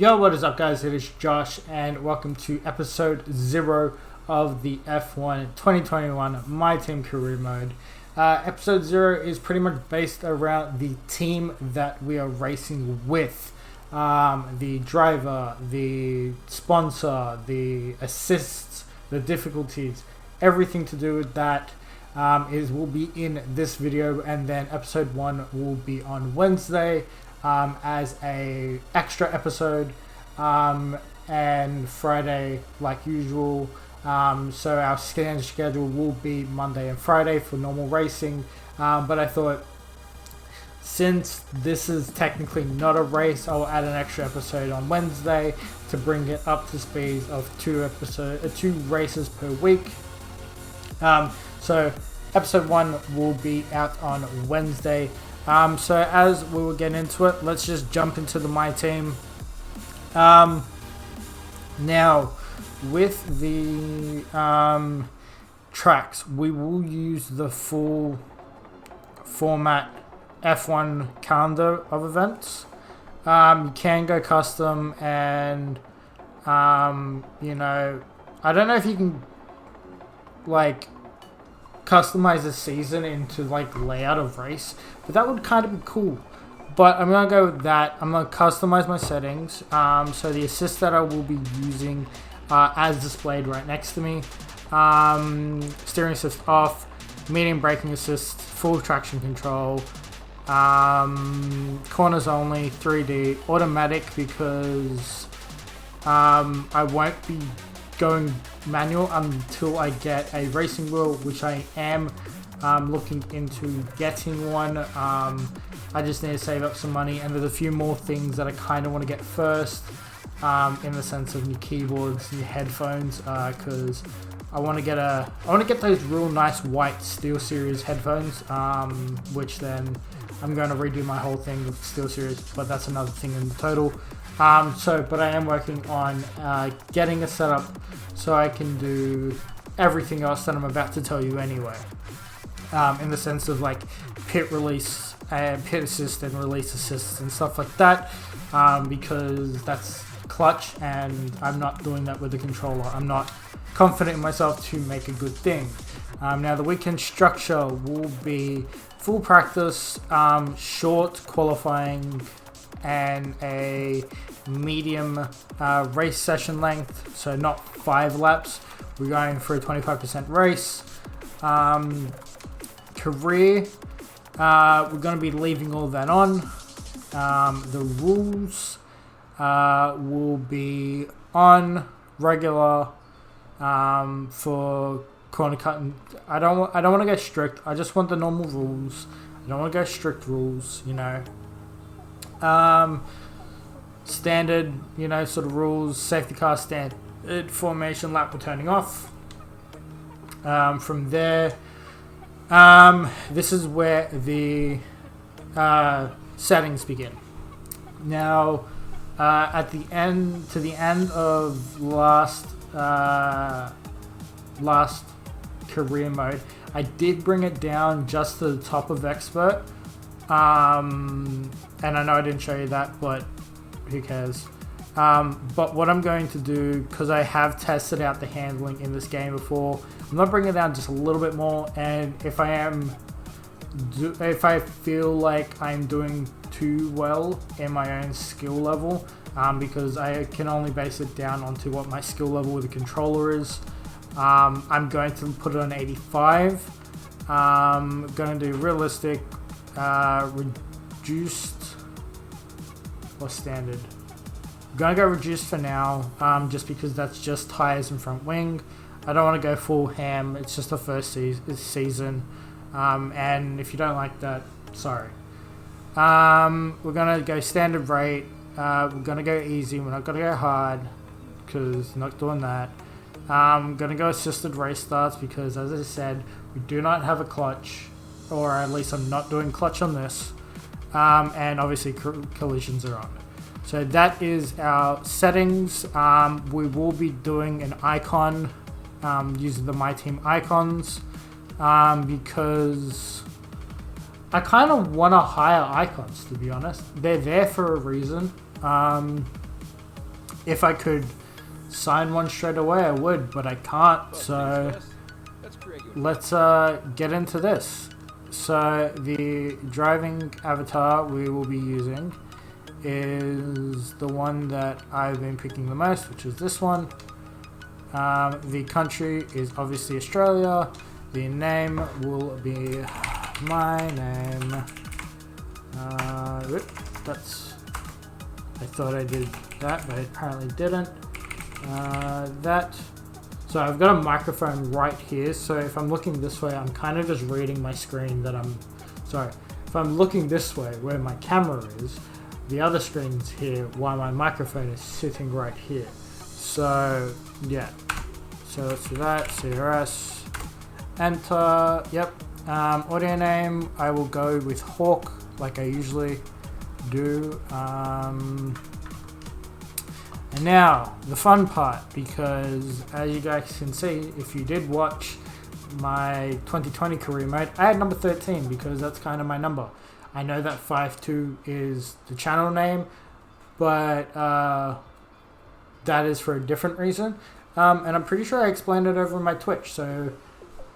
Yo, what is up, guys? It is Josh, and welcome to episode 0 of the F1 2021 My Team Career Mode. Episode 0 is pretty much based around the team that we are racing with. The driver, the sponsor, the assists, the difficulties, everything to do with that will be in this video, and then episode 1 will be on Wednesday as a extra episode, and Friday like usual. So our standard schedule will be Monday and Friday for normal racing, but I thought since this is technically not a race, I'll add an extra episode on Wednesday to bring it up to speed of two races per week. So episode 1 will be out on Wednesday. So as we will get into it, let's just jump into the My Team. Now, with the tracks, we will use the full format F1 calendar of events. You can go custom, and I don't know if you can customize the season into layout of race, but that would kind of be cool. But I'm gonna go with that. I'm gonna customize my settings. So the assist that I will be using as displayed right next to me, steering assist off, medium braking assist, full traction control, corners only, 3D, automatic because I won't be going manual until I get a racing wheel, which I am looking into getting one. I just need to save up some money, and there's a few more things that I kind of want to get first, in the sense of new keyboards, new headphones, because I want to get those real nice white SteelSeries headphones, which then I'm going to redo my whole thing with SteelSeries, but that's another thing in the total. But I am working on getting a setup so I can do everything else that I'm about to tell you anyway, in the sense of pit release, pit assist and release assist and stuff like that, because that's clutch, and I'm not doing that with the controller. I'm not confident in myself to make a good thing. Now the weekend structure will be full practice, short qualifying, and a medium race session length, so not 5 laps. We're going for a 25% race. Career, we're going to be leaving all that on. The rules will be on regular for corner cutting. I don't want to go strict. I just want the normal rules. I don't want to go strict rules, standard, sort of rules. Safety car standard formation, lap we're turning off. From there, this is where the settings begin. Now, at the end of last career mode, I did bring it down just to the top of expert. And I know I didn't show you that, but who cares? But what I'm going to do, because I have tested out the handling in this game before, I'm not bringing it down just a little bit more. And if I feel like I'm doing too well in my own skill level, because I can only base it down onto what my skill level with the controller is, I'm going to put it on 85. I'm going to do realistic, reduced, or standard. I'm going to go reduced for now, just because that's just tires and front wing. I don't want to go full ham. It's just the first season, and if you don't like that, sorry. We're going to go standard rate. We're going to go easy. We're not going to go hard, because not doing that. I'm going to go assisted race starts because, as I said, we do not have a clutch, or at least I'm not doing clutch on this, and obviously collisions are on. So that is our settings. We will be doing an icon, using the My Team icons, because I kind of want to hire icons, to be honest. They're there for a reason. if I could sign one straight away, I would, but I can't. So let's get into this. So the driving avatar we will be using is the one that I've been picking the most, which is this one. The country is obviously Australia. The name will be my name. I thought I did that, but I apparently didn't. So I've got a microphone right here, so if I'm looking this way, I'm kind of just reading my screen if I'm looking this way where my camera is, the other screen's here while my microphone is sitting right here. So yeah, so let's do that. CRS, enter. Yep. Audio name, I will go with Hawk like I usually do. And now the fun part, because as you guys can see, if you did watch my 2020 career mode, I had number 13 because that's kind of my number. I know that 52 is the channel name, but that is for a different reason. And I'm pretty sure I explained it over my Twitch, so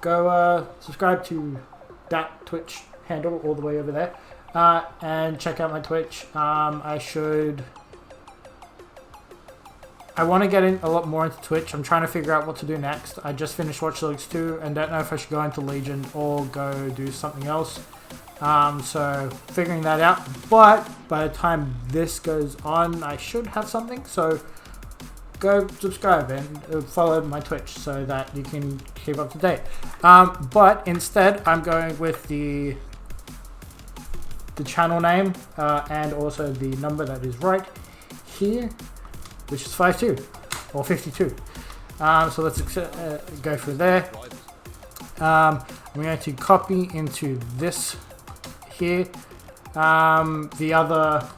go subscribe to that Twitch handle all the way over there, and check out my Twitch. I want to get in a lot more into Twitch. I'm trying to figure out what to do next. I just finished Watch Dogs 2 and don't know if I should go into Legion or go do something else. So figuring that out. But by the time this goes on, I should have something. So go subscribe and follow my Twitch so that you can keep up to date. But instead, I'm going with the channel name and also the number that is right here, which is 52 or 52. So let's go through there. I'm going to copy into this here.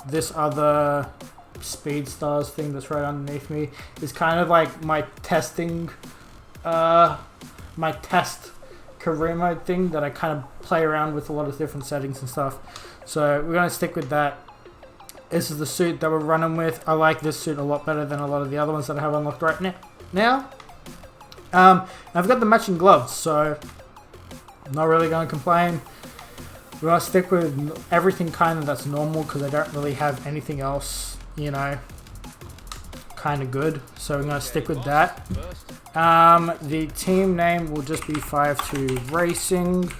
This other Speed Stars thing that's right underneath me is kind of like my testing, my test career mode thing that I kind of play around with a lot of different settings and stuff. So we're going to stick with that. This is the suit that we're running with. I like this suit a lot better than a lot of the other ones that I have unlocked right now. I've got the matching gloves, so I'm not really going to complain. We're going to stick with everything kind of that's normal because I don't really have anything else, you know, kind of good. So we're going to stick with that. The team name will just be 52 Racing.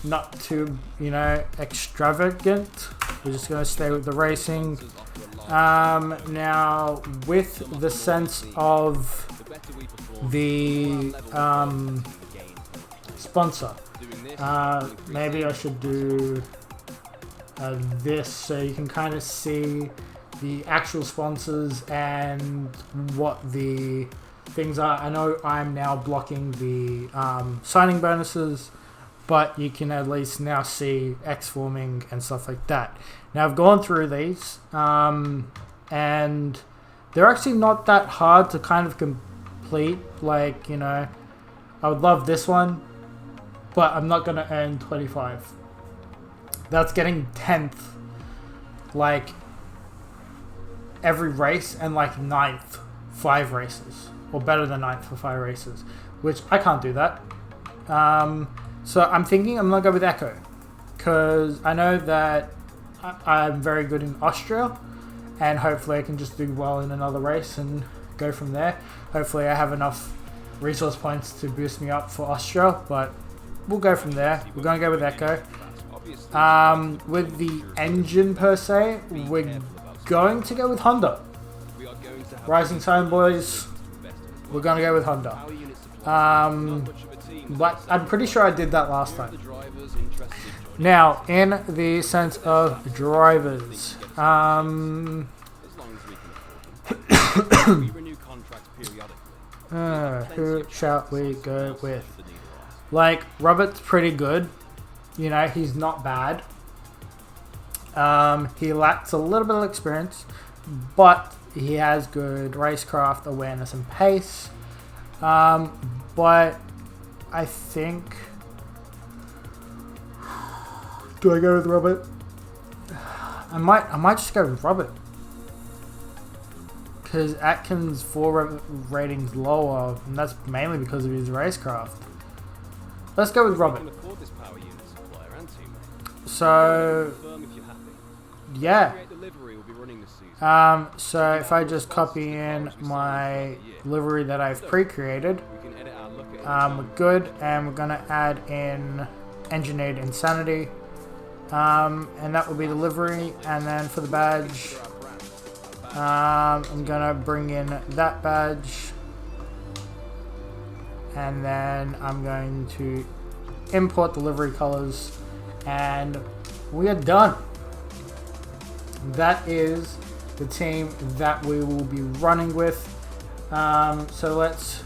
Not too, you know, extravagant. We're just going to stay with the racing. Now, with the sense of the sponsor, maybe I should do this so you can kind of see the actual sponsors and what the things are. I know I'm now blocking the signing bonuses, but you can at least now see X forming and stuff like that. Now I've gone through these, and they're actually not that hard to kind of complete. Like, you know, I would love this one, but I'm not going to earn 25. That's getting 10th, like, every race, and like 9th, 5 races. Or better than 9th for 5 races, which I can't do that. So I'm thinking I'm going to go with Echo, because I know that I'm very good in Austria, and hopefully I can just do well in another race and go from there. Hopefully I have enough resource points to boost me up for Austria, but we'll go from there. We're going to go with Echo. With the engine per se, we're going to go with Honda. Rising Sun boys, we're going to go with Honda. But I'm pretty sure I did that last time. Now, in the sense of drivers, who shall we go with? Like, Robert's pretty good. You know, he's not bad. He lacks a little bit of experience, but he has good racecraft, awareness, and pace. But I think... Do I go with Robert? I might just go with Robert. because Atkins' 4 rating's lower, and that's mainly because of his racecraft. Let's go with Robert. So, yeah. So if I just copy in my livery that I've pre-created, we're good, and we're gonna add in Engineered Insanity, and that will be the livery. And then for the badge, I'm gonna bring in that badge, and then I'm going to import the livery colors, and we are done. That is the team that we will be running with. So let's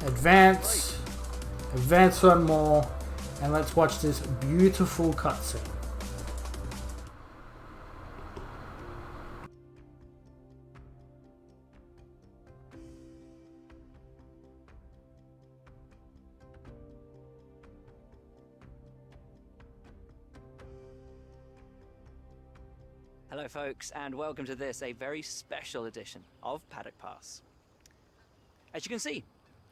advance one more, and let's watch this beautiful cutscene. Hello folks, and welcome to this, a very special edition of Paddock Pass. As you can see,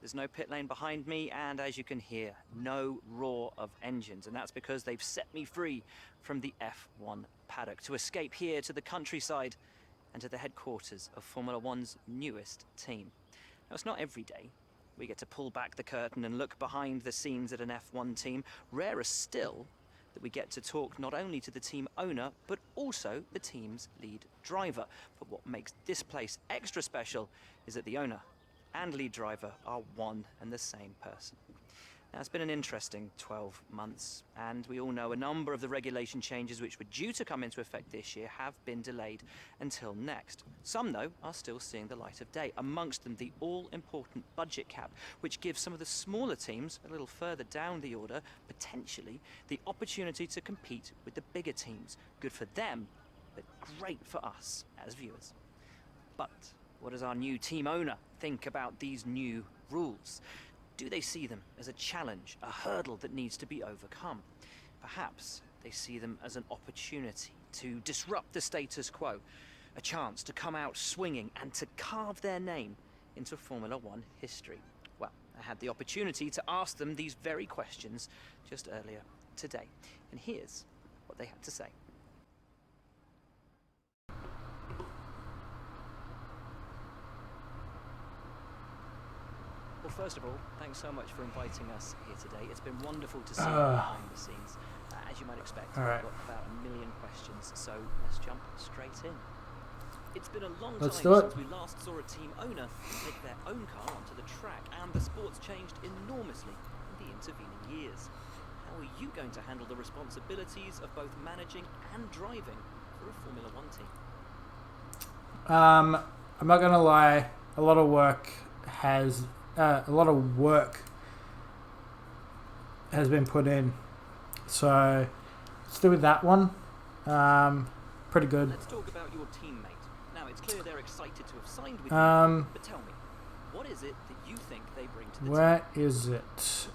there's no pit lane behind me, and as you can hear, no roar of engines, and that's because they've set me free from the F1 paddock to escape here to the countryside and to the headquarters of Formula One's newest team. Now, it's not every day we get to pull back the curtain and look behind the scenes at an F1 team. Rarer still that we get to talk not only to the team owner, but also the team's lead driver. But what makes this place extra special is that the owner and lead driver are one and the same person. Now, it's been an interesting 12 months, and we all know a number of the regulation changes which were due to come into effect this year have been delayed until next. Some, though, are still seeing the light of day, amongst them the all-important budget cap, which gives some of the smaller teams a little further down the order, potentially, the opportunity to compete with the bigger teams. Good for them, but great for us as viewers. But what does our new team owner think about these new rules? Do they see them as a challenge, a hurdle that needs to be overcome? Perhaps they see them as an opportunity to disrupt the status quo, a chance to come out swinging and to carve their name into Formula One history. Well, I had the opportunity to ask them these very questions just earlier today, and here's what they had to say. Well, first of all, thanks so much for inviting us here today. It's been wonderful to see you behind the scenes. As you might expect, I've got about 1 million questions, so let's jump straight in. It's been a long time since we last saw a team owner take their own car onto the track, and the sport's changed enormously in the intervening years. How are you going to handle the responsibilities of both managing and driving for a Formula One team? I'm not gonna lie, a lot of work has been put in, so let's do with that one. Pretty good. Let's talk about your teammate. Now, it's clear they're excited to have signed with you, but tell me, what is it that you think they bring to the team? Where is it?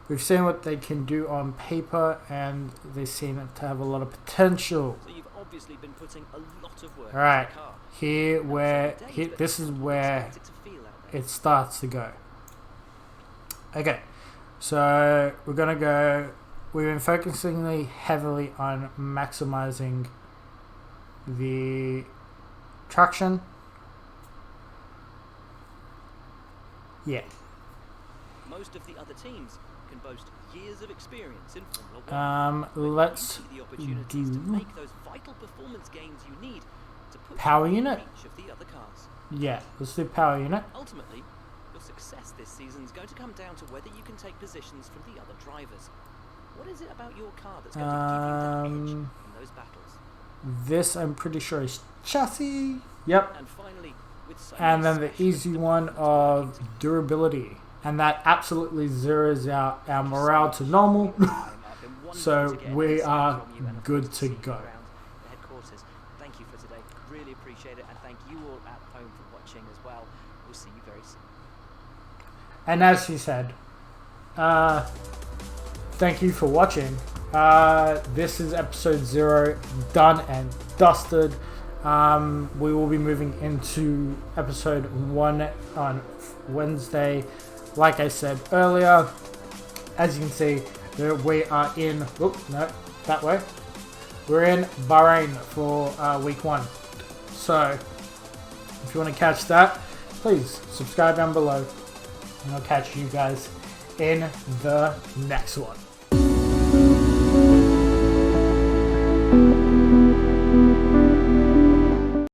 We've seen what they can do on paper, and they seem to have a lot of potential. So you've obviously been putting a lot of work All right, into the car. this is where it starts to go. Okay, so we've been focusing heavily on maximizing the traction. Yeah. Most of the other teams can boast years of experience in Formula 1. Let's the opportunities to make those vital performance gains you need to put power you in unit. reach of the other cars. Yeah, let's do power unit. Ultimately, your success this season is going to come down to whether you can take positions from the other drivers. What is it about your car that's going to give you the edge in those battles? This, I'm pretty sure, is chassis. Yep. And finally, with so And many then the special easy one of durability. And that absolutely zeroes out our morale to normal. So we are good to go. Thank you for today. Really appreciate it, and thank you all at home for watching as well. We'll see you very soon. And as he said, thank you for watching, This is episode 0, done and dusted. We will be moving into episode 1 on Wednesday. Like I said earlier, as you can see, we are in, that way. We're in Bahrain for week 1. So, if you want to catch that, please subscribe down below. And I'll catch you guys in the next one.